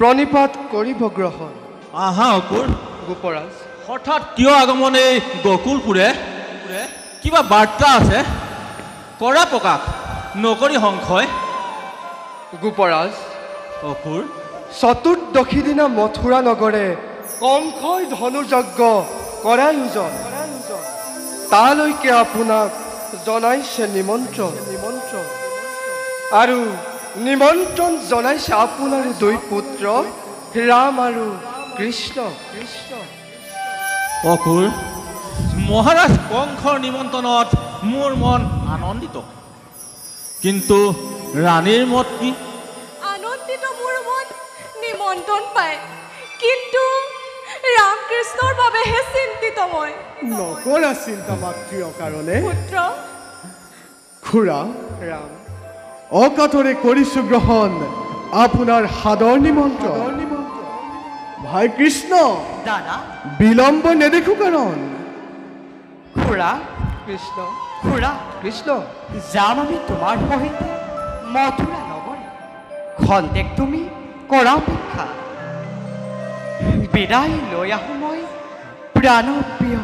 প্ৰণিপাত কৰিব গ্ৰহণ। আহা অকুৰ। গোপৰাজ, হঠাৎ কিয় আগমন এই গকুলপুৰে? কিবা বাৰ্তা আছে? কৰা প্ৰকাশ নকৰি সংশয়। গোপৰাজ, অকুৰ। চতুৰ্দশী দিনা মথুৰা নগৰে কংসই ধনুযজ্ঞ কৰা আয়োজন। তালৈকে আপোনাক জনাইছে নিমন্ত্ৰণ। আৰু নিমন্ত্ৰণ জনাইছে আপোনাৰ দুই পুত্ৰ ৰাম আৰু কৃষ্ণ। অকুৰ, মহাৰাজ কংসৰ নিমন্ত্ৰণত মোৰ মন আনন্দিত, কিন্তু ৰাণীৰ মত কি? আনন্দিত মোৰ মন নিমন্ত্ৰণ পায়, কিন্তু ৰামকৃষ্ণৰ বাবেহে চিন্তিত মই। নকৰা চিন্তা মাতৃৰ কাৰণে। পুত্ৰ খুৰা, ৰাম, অকাতৰে কৰিছো গ্ৰহণ আপোনাৰ সাদৰ নিমন্ত্ৰণ। ভাই কৃষ্ণ, দাদা, বিলম্ব নেদেখো কাৰণ। খুৰা, কৃষ্ণ, খুৰা, কৃষ্ণ। যাম আমি তোমাৰ সহিতে মথুৰা নগৰে। খন্তেক তুমি কৰা অপেক্ষা। বিদায় লৈ আহোঁ মই প্ৰাণপ্ৰিয়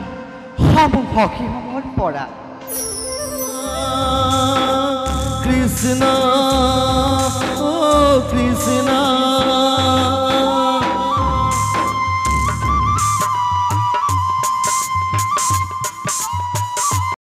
সমসখীসমূহৰ পৰা। কৃষ্ণ, ও কৃষ্ণ,